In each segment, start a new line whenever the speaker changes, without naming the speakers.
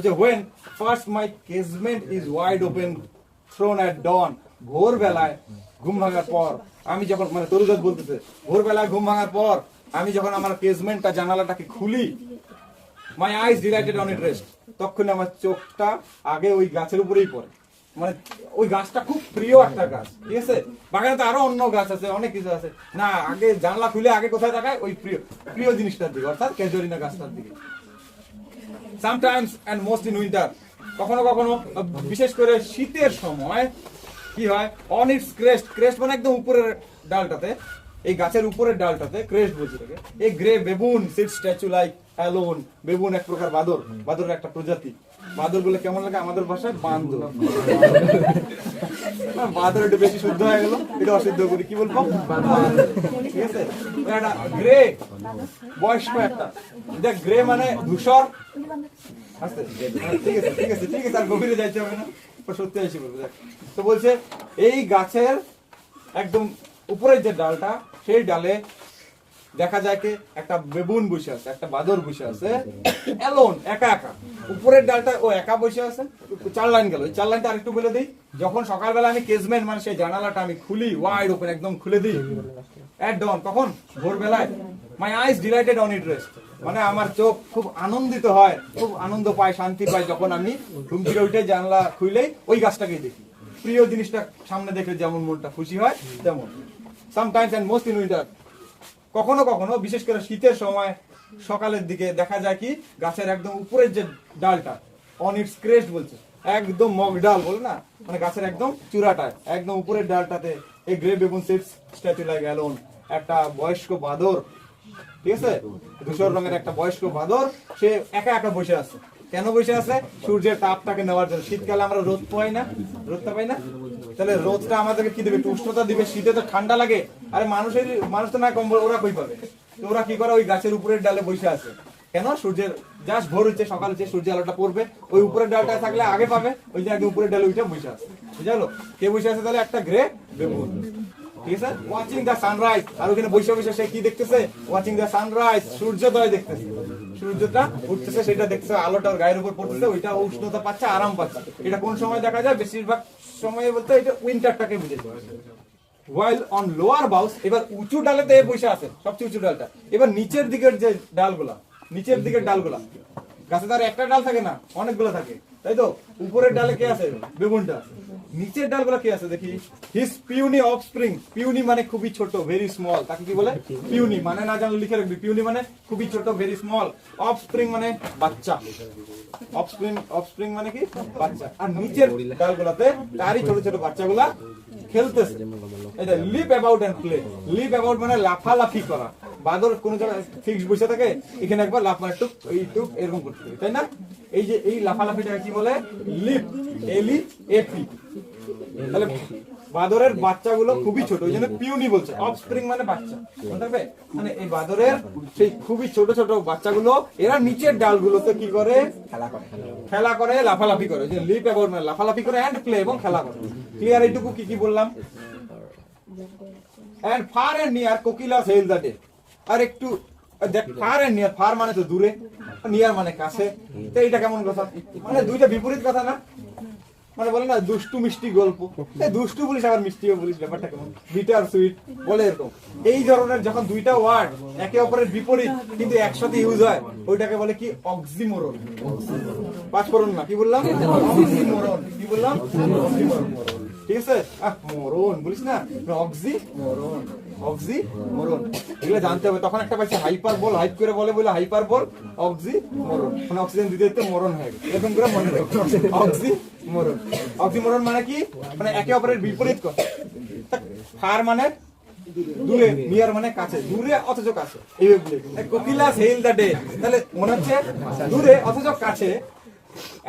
বলছে when first my casement is wide open thrown at dawn, ভোরবেলায় ঘুম ভাঙার পর আমি যখন, মানে তরুদাস বলতেছে, ভোরবেলায় ঘুম ভাঙার পর আমি যখন আমার কেসমেন্টটা জানালাটাকে খুলি, my eyes delighted on it rest, তখন আমার চোখটা আগে ওই গাছের উপরেই পড়ে। মানে ওই গাছটা খুব প্রিয় একটা গাছ, ঠিক আছে? বাগানে তো আরো অন্য গাছ আছে, অনেক কিছু আছে, না আগে জানলা খুলে আগে কোথায় তাকায়? ওই প্রিয় প্রিয় জিনিসটার দিকে, অর্থাৎ ক্যাজুয়ালিনা গাছটার দিকে। Sometimes and most in winter, কখনো কখনো বিশেষ করে শীতের সময় কি হয়, অন ইটস ক্রেস্ট, ক্রেস্ট মানে একদম উপরের ডালটাতে, এই গাছের উপরের ডালটাতে ক্রেস্ট বলছি এটাকে, এই grey baboon sit statue like alone. Baboon এক প্রকার বাদর, বাদরের একটা প্রজাতি। বাদর বলে কেমন লাগে আমাদের ভাষায়? বান্দর। বাদর একটু বেশি শুদ্ধ হয়ে গেল, এটা অশুদ্ধ করি, কি বলবো? ঠিক আছে, একটা গ্রে বয়স্ক একটা, দেখ গ্রে মানে ধূসর। আচ্ছা ঠিক আছে ঠিক আছে ঠিক আছে, আর গভীরে যাইতে হবে না, সত্যি এসে বলবো। দেখ তো বলছে এই গাছের একদম উপরের যে ডালটা, সেই ডালে দেখা যায় কি একটা বেবুন বসে আছে, একটা বাদর বসে আছে, অ্যালোন, একা একা। উপরের ডালটা ও একা বসে আছে। 4 লাইন গেল, এই 4 লাইনটা আরেকটু বলে দিই। যখন সকালবেলা আমি কেসমেন্ট মানে সেই জানালাটা আমি খুলি, ওয়াইড ওপেন একদম খুলে দিই, এট ডন, কখন? ভোরবেলায়, মাই আইস ডিলাইটেড অন ইট রেস্ট, মানে আমার চোখ খুব আনন্দিত হয়, খুব আনন্দ পায়, শান্তি পায় যখন আমি ঘুম থেকে উঠে জানলা খুলেই ওই গাছটাকেই দেখি। প্রিয় জিনিসটা সামনে দেখলে যেমন মনটা খুশি হয় তেমন। Sometimes and most in winter, কখনো কখনো বিশেষ করে শীতের সময় সকালের দিকে দেখা যায় কি গাছের একদম উপরের যে ডালটা, অন ইটস ক্রেস্ট বলছে, একদম মগ ডাল বলে না, মানে গাছের একদম চূড়াটায় একদম উপরের ডালটাতে এই grey baboon sits statue like alone, একটা বয়স্ক বাদর, ঠিক আছে, ধূসর রঙের একটা বয়স্ক বাদর, সে একা একা বসে আছে। কেন বসে আছে? সূর্যের তাপটাকে নেওয়ার জন্য। শীতকালে আমরা রোদ পাই না, রোদটা পাই না, তাহলে রোদটা আমাদেরকে কি দেবে? একটু উষ্ণতা দিবে। শীতে তো ঠান্ডা লাগে, আরে মানুষ তো না কম্বল, ওরা কই পাবে? তো ওরা কি করে? ওই গাছের উপরের ডালে বসে আছে। কেন? সূর্যের জাস্ট ভোর হচ্ছে, সকাল হচ্ছে, সূর্য আলোটা পড়বে, ওই উপরের ডালটায় থাকলে আগে পাবে, ওই যে আগে উপরের ডালে উঠে বসে আছে। বুঝা গেল? কে বসে আছে তাহলে? একটা গ্রে বেবুন, ঠিক আছে, ওয়াচিং দ্য সানরাইজ। আর ওখানে বসে বসে সে কি দেখতেছে? ওয়াচিং দ্য সানরাইজ, সূর্যোদয় দেখতেছে। সূর্যটা উঠতেছে, সেটা দেখতেছে, আলোটা ওর গায়ের উপর পড়তেছে, ওইটা উষ্ণতা পাচ্ছে, আরাম পাচ্ছে। এটা কোন সময় দেখা যায়? বেশিরভাগ সময় বলতে এটা উইন্টারটাকে বুঝেছে। while on lower boughs, এবার উঁচু ডালেতে বসে আছে, সবচেয়ে উঁচু ডালটা। এবার নিচের দিকের যে ডালগুলা, নিচের দিকের ডালগুলা, গাছে তার একটা ডাল থাকে না, অনেকগুলো থাকে, তাই তো? উপরের ডালে কে আছে? বেবুনটা। নিচের ডালগুলো কে আছে দেখি? His পিউনি offspring. পিউনি মানে খুবই ছোট, ভেরি স্মল। তাকে কি বলে? পিউনি। মানে না জানলে লিখে রাখবি, পিউনি মানে খুবই ছোট, ভেরি স্মল। অফস্প্রিং মানে বাচ্চা। অফস্প্রিং মানে কি? বাচ্চা। আর নিচের ডালগুলোতে তারই ছোট ছোট বাচ্চাগুলা খেলতেছে। এটা leap about and play. Leap about মানে লাফালাফি করা। বাদর কোন জায়গায় ফিক্স বসে থাকে, এখানে একবার লাফ মারে, টুক এইটুক এরকম করতে থাকে, তাই না? এই যে এই লাফালাফিটাকে কি বলে? Leap, LEAP। তাহলে বাদরের বাচ্চাগুলো খুবই ছোট, ওই জন্য পিউনি বলছে। অফস্প্রিং মানে বাচ্চা, মনে থাকবে? মানে এই বাদরের সেই খুবই ছোট ছোট বাচ্চাগুলো, এরা নিচের ডালগুলোতে কি করে? খেলা করে, লাফালাফি করে। যে লিপ অ্যাবাউট মানে লাফালাফি করে, এন্ড প্লে এবং খেলা করে। ক্লিয়ার? এইটুকু কি কি বললাম? and far and near cuckoos hail the day. আর একটু দেখ, ফার এন্ড নিয়ার, ফার মানে তো দূরে, নিয়ার মানে কাছে। তো এটা কেমন কথা? মানে দুইটা বিপরীত কথা না? মানে বলে না দুষ্টু মিষ্টি গল্প, দুষ্টু বলিস আবার মিষ্টিও বলিস, ব্যাপারটা কেমন? বিটার সুইট বলে এরকম। এই ধরনের যখন দুইটা ওয়ার্ড একে অপরের বিপরীত কিন্তু একসাথে ইউজ হয়, ওইটাকে বলে কি? অক্সিমোরন। পাঁচ করুন না, কি বললাম? অক্সিমোরন। কি বললাম? অক্সিমোরন। ঠিক আছে, মরণ বলিস না, অক্সিমোরন, অক্সিমোরন, এগুলো জানতে হবে। তখন একটা পাইছে হাইপার বল, হাইপ করে বলে হাইপার বল, অক্সিমোরন, মানে অক্সিজেন দিতে দিতে মরণ হয়ে গেছে, এরকম করে মনে রাখবে। অক্সিমোরন। অক্সিমোরন মানে কি? মানে একে অপরের বিপরীত কথা। ফার মানে দূরে, নিয়ার মানে কাছে, দূরে অথচ কাছে। এইভাবে কোকিলাস হেল দ্য ডে, তাহলে মনে হচ্ছে দূরে অথচ কাছে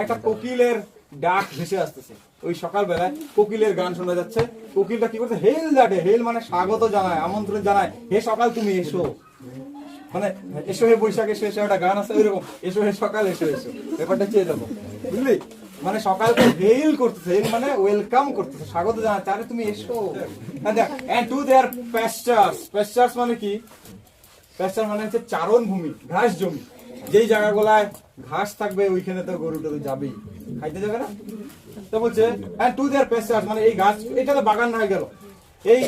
একটা কোকিলের ডাক ভেসে আসতেছে। ওই সকালবেলায় কোকিলের গান শোনা যাচ্ছে। কোকিলটা কি করছে? হেল দ্য ডে। হেল মানে স্বাগত জানায়, আমন্ত্রণ জানায়, হে সকাল তুমি এসো। মানে এসো হে বৈশাখ এসো, এসো একটা গান আছে ওইরকম, এসো হে সকাল এসো এসো, ব্যাপারটা হচ্ছে এরকম, বুঝলি? মানে সকালকে হেল করতেছে, হেল মানে ওয়েলকাম করতেছে, স্বাগত জানাচ্ছে, আরে তুমি এসো। And to their প্যাস্টার্স। প্যাস্টার্স মানে কি? প্যাস্টার মানে হচ্ছে চারণ ভূমি, ঘাস জমি। যেই জায়গাগুলায় ঘাস থাকবে ওইখানে তো গরু টরু যাবেই, খাইতে যাবে না। তো বলছে এন্ড টু দেয়ার পেস্টার্স, মানে এই গাছ, এটা তো বাগান হয়ে গেল, এই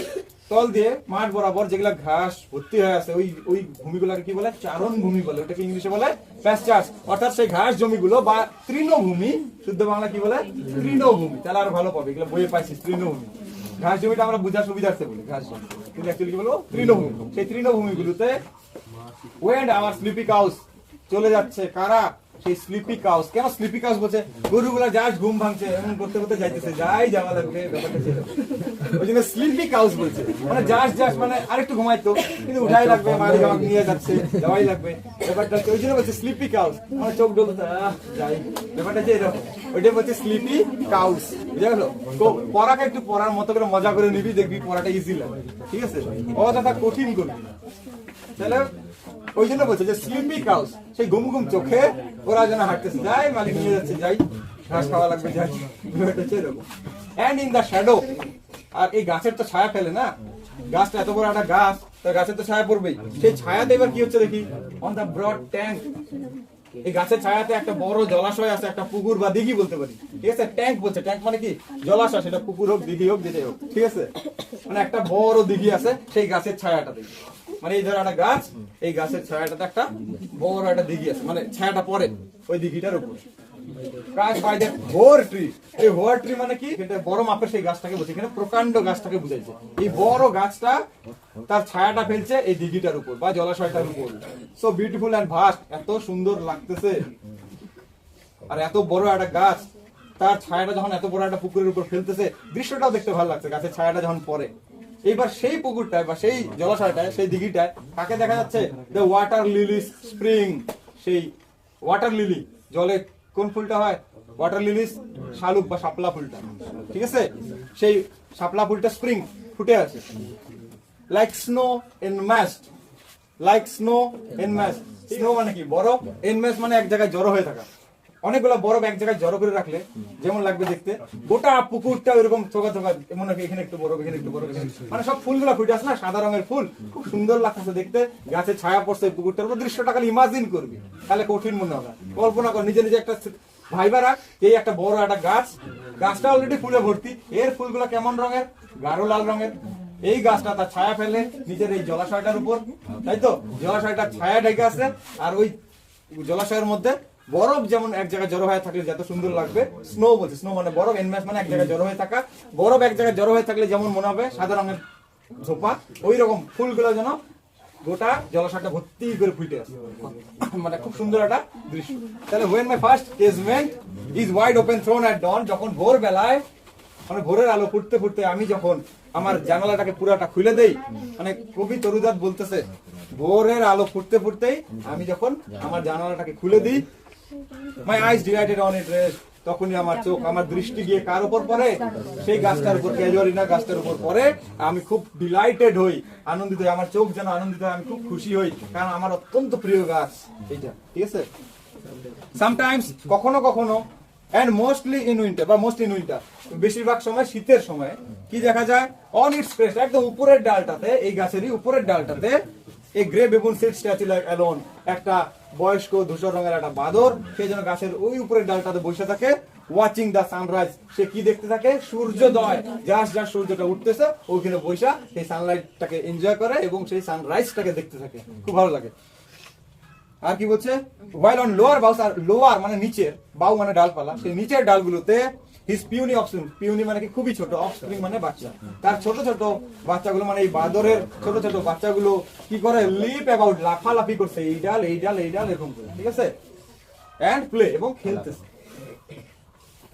তল দিয়ে মাঠ বরাবর যেগুলা ঘাস ভর্তি হয়ে আছে ওই ভূমিগুলোকে কি বলে? চারণ ভূমি বলে, ওটাকে ইংলিশে বলে প্যাস্টার্স, অর্থাৎ সেই ঘাস জমিগুলো বা তৃণভূমি, শুদ্ধ বাংলা কি বলে? তৃণভূমি। তাহলে আরো ভালো পাবে, এগুলো বইয়ে পাইছিস তৃণভূমি। ঘাস জমিটা আমরা বোঝার সুবিধার্থে বলি ঘাস জমি, কিন্তু অ্যাকচুয়ালি কি বলবো? তৃণভূমি। সেই তৃণভূমিগুলোতে ওয়েন্ড আওয়ার স্লিপি কাউস, চলে যাচ্ছে কারা? সেই স্লিপি কাউস। কেন স্লিপি কাউস বলছে? গরুগুলা জাস্ট ঘুম ভাঙছে, এমন করতে করতে যাইতেছে, যাই যাওয়া লাগবে, ব্যাপারটা ছিল ওই জন্য স্লিপি কাউস বলছে, মানে জাস্ট মানে আরেকটু ঘুমাইতো কিন্তু উঠাই লাগবে, মালিক আমাকে নিয়ে যাচ্ছে, যাওয়াই লাগবে, ব্যাপারটা ওই জন্য বলছে স্লিপি কাউস, মানে চোখ ডলতে যাই, ব্যাপারটা যে এরকম, ওইটা বলছে স্লিপি কাউস। বুঝা গেল? তো পড়াকে একটু পড়ার মতো করে মজা করে নিবি, দেখবি পড়াটা ইজি লাগে, ঠিক আছে? অযথা কঠিন করবি না। তাহলে ওই জন্য বলছে যে স্লিপি কাউস, সেই ঘুম ঘুম চোখে ওরা যেন হাঁটতেছে, যাই মালিক নিয়ে যাচ্ছে, যাই ঘাস খাওয়া লাগবে, যাই, এরকম। এন্ড ইন দা শ্যাডো, আর এই গাছের তো ছায়া ফেলে না, গাছটা এত বড় একটা গাছ, তো গাছের তো ছায়া পড়বেই, সেই ছায়াতে এবার কি হচ্ছে দেখি, অন দা ব্রড ট্যাঙ্ক, এই গাছের ছায়াতে একটা বড় জলাশয় আছে, একটা পুকুর বা দিঘি বলতে পারি, ঠিক আছে? ট্যাঙ্ক বলছে, ট্যাঙ্ক মানে কি? জলাশয়, সেটা পুকুর হোক, দিঘি হোক, যেটাই হোক, ঠিক আছে? মানে একটা বড় দিঘি আছে সেই গাছের ছায়াটা দেখি, মানে এই ধর একটা গাছ, এই গাছের ছায়াটাতে একটা বড় একটা দিঘি আছে, মানে ছায়াটা পড়ে ওই দিঘিটার উপর। কাজ বাই দ্যাট হোয়ার ট্রি, এই হোয়ার ট্রি মানে কি? এটা বড় মাপের সেই গাছটাকে বলছে, এখানে প্রকাণ্ড গাছটাকে বুঝাইছে। এই বড় গাছটা তার ছায়াটা ফেলছে এই দিঘিটার উপর বা জলাশয়টার উপর। সো বিউটিফুল এন্ড ভাস্ট, এত সুন্দর লাগতেছে। আর এত বড় একটা গাছ, তার ছায়াটা যখন এত বড় একটা পুকুরের উপর ফেলতেছে, দৃশ্যটাও দেখতে ভালো লাগছে, গাছের ছায়াটা যখন পড়ে। এইবার সেই পুকুরটায় বা সেই জলাশয়টায়, সেই দিঘিটায় কাকে দেখা যাচ্ছে? দ্য ওয়াটার লিলি স্প্রিং, সেই ওয়াটার লিলি, জলে কোন ফুলটা হয়? ওয়াটার লিলি, শালুক বা শাপলা ফুলটা, ঠিক আছে? সেই শাপলা ফুলটা স্প্রিং ফুটে আছে। Like snow enmassed, like snow enmassed, snow মানে কি? বরফ, এনম্যাসড মানে এক জায়গায় জড়ো হয়ে থাকা। অনেকগুলো বরফ এক জায়গায় জড়ো করে রাখলে যেমন লাগবে দেখতে, গোটা পুকুরটা ওইরকম থোকা থোকা, মনে হয় এখানে একটু বরফ, এখানে একটু বরফ, মানে সব ফুলগুলো ফুটে আসে না, সাদা রঙের ফুল, খুব সুন্দর লাগতেছে দেখতে। গাছের ছায়া পড়ছে পুকুরটার উপর, দৃশ্যটা খালি ইমাজিন করবি, তাহলে কঠিন মনে হবে। কল্পনা কর নিজে নিজে একটা ভাইবারা, এই একটা বড় একটা গাছ, গাছটা অলরেডি ফুলে ভর্তি, এর ফুলগুলো কেমন রঙের? গাঢ় লাল রঙের। এই গাছটা তার ছায়া ফেলে নিচের এই জলাশয়টার উপর, তাই তো? জলাশয়টার ছায়া ঢেকে আছে, আর ওই জলাশয়ের মধ্যে বরফ যেমন এক জায়গায় জড়ো হয়ে থাকলে যত সুন্দর লাগবে, স্নো বলছে, স্নো মানে বরফ, এনম্যাস মানে এক জায়গায় জড়ো হয়ে থাকা, বরফ এক জায়গায় জড়ো হয়ে থাকলে যেমন মনে হবে সাদা রঙের ঝোপা, ওই রকম ফুলগুলো যেন গোটা জলাশয়টা ভর্তি করে ফুটে আছে, মানে খুব সুন্দর একটা দৃশ্য। তাহলে when my first casement is wide open thrown at dawn, যখন ভোর বেলায়, মানে ভোরের আলো ফুটতে ফুটতে আমি যখন আমার জানালাটাকে পুরাটা খুলে দেই, মানে কবি তরুদাত বলতেছে ভোরের আলো ফুটতে ফুটতেই আমি যখন আমার জানালাটাকে খুলে দিই, মাই আইস ডিলাইটেড অন ইট রেস্ট, তখনই আমার চোখ, আমার দৃষ্টি গিয়ে কার উপর পড়ে? সেই গাছটার উপর, ক্যাজুয়ালিনা গাছটার উপর পড়ে। আমি খুব ডিলাইটেড হই, আনন্দিত হই, আমার চোখ যেন আনন্দিত হয়, আমি খুব খুশি হই, কারণ আমার অত্যন্ত প্রিয় গাছ এইটা, ঠিক আছে? সামটাইমস, কখনো কখনো, and mostly in winter বা মোস্ট ইন উইন্টার, বেশিরভাগ সময় শীতের সময় কি দেখা যায়? অন ইটস ক্রেস্ট, একদম উপরের ডালটাতে, এই গাছেরই উপরের ডালটাতে, এই grey baboon sit statue like alone, একটা বয়স্ক ধূসর রঙের একটা বাদর, সেই জন্য গাছের ওই উপরের ডালটাতে বসে থাকে, ওয়াচিং দ্য সানরাইজ, সে কি দেখতে থাকে? সূর্যোদয়, জাস্ট সূর্যটা উঠতেছে, ওইখানে বসে সেই সানলাইটটাকে এনজয় করে এবং সেই সানরাইজটাকে দেখতে থাকে, খুব ভালো লাগে। আর কি বলছে? while on lower boughs, আর লোয়ার মানে নিচের, বাউ মানে ডালপালা, সেই নিচের ডালগুলোতে হিজ পিউনি অফস্প্রিং, পিউনি মানে কি? খুবই ছোট, অফস্প্রিং মানে বাচ্চা, তার ছোট ছোট বাচ্চাগুলো, মানে এই বাদরের ছোট ছোট বাচ্চাগুলো কি করে? লিপ অ্যাবাউট, লাফালাফি করছে, এই ডাল এই ডাল এই ডাল এরকম করে, ঠিক আছে? এন্ড প্লে, এবং খেলতেছে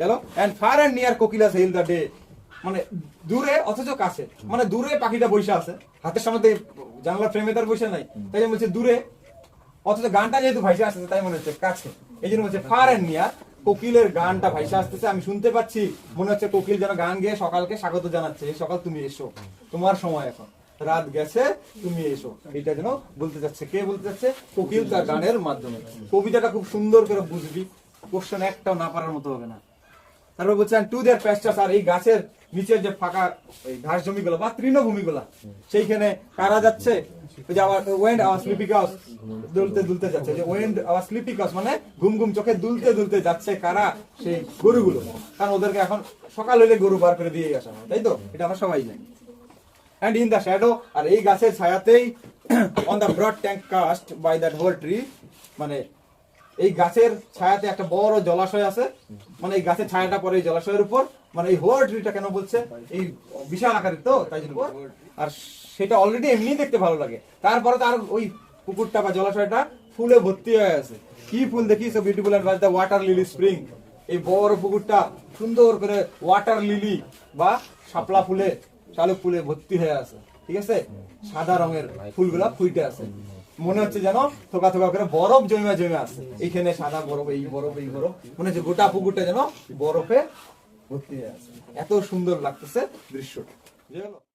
গেল। And far and near cuckoos hail the day, মানে দূরে অথচ কাছে, মানে দূরে পাখিটা বসে আছে, হাতের সামনে জানলা ফ্রেমে তার বসে নাই, তাই বলছে দূরে, অথচ গানটা যেহেতু ভাইসা আসতেছে তাই মনে হচ্ছে কাছে, এই জন্য বলছে ফার এন্ড নিয়ার, কোকিলের গানটা ভাইসা আসতেছে, আমি শুনতে পাচ্ছি, মনে হচ্ছে কোকিল যেন গান গেয়ে সকালকে স্বাগত জানাচ্ছে, এই সকাল তুমি এসো, তোমার সময় এখন, রাত গেছে তুমি এসো, এটা যেন বলতে যাচ্ছে। কে বলতে যাচ্ছে? কোকিল তার গানের মাধ্যমে। কবিতাটা খুব সুন্দর করে বুঝবি, কোশ্চেন একটাও না পারার মতো হবে না। তারপর বলছেন টু দেয়ার প্যাস্টার্স, আর এই গাছের নিচের যে ফাঁকা এই ঘাস জমিগুলো বা তৃণভূমিগুলা সেইখানে কারা যাচ্ছে, ওই যে আবার ওয়েন্ড আওয়ার স্লিপি কাউস, দুলতে দুলতে যাচ্ছে, যে ওয়েন্ড আওয়ার স্লিপি কাউস মানে ঘুম ঘুম চোখে দুলতে দুলতে যাচ্ছে কারা, সেই গরুগুলো, কারণ ওদেরকে এখন সকাল হইলে গরু বার করে দিয়ে আসা হয়, তাই তো, এটা আমরা সবাই জানি। And in the shadow, আর এই গাছের ছায়াতেই on the broad tank cast by that whole tree, মানে এই গাছের ছায়াতে একটা বড় জলাশয় আছে, মানে এই গাছের ছায়াটা পড়ে এই জলাশয়ের উপর, মানে এই হোল ট্রিটা কেন বলছে, এই বিশাল আকারের তো তাই জন্য, আর সেটা অলরেডি এমনি দেখতে ভালো লাগে, তারপরে তার ওই পুকুরটা বা জলাশয়টা ফুলে ভর্তি হয়ে আছে। কি ফুল দেখি, so beautiful and the water lily spring, এই বড় পুকুরটা সুন্দর করে ওয়াটার লিলি বা শাপলা ফুলে শালুক ফুলে ভর্তি হয়ে আছে, ঠিক আছে, সাদা রঙের ফুলগুলা ফুটে আছে, মনে হচ্ছে যেন থোকা থোকা করে বরফ জমে জমে আছে, এইখানে সাদা বরফ, এই বরফ, এই বরফ, মনে হচ্ছে গোটা পুকুরটা যেন বরফে ভর্তি হয়ে আছে, এত সুন্দর লাগতেছে দৃশ্যটা।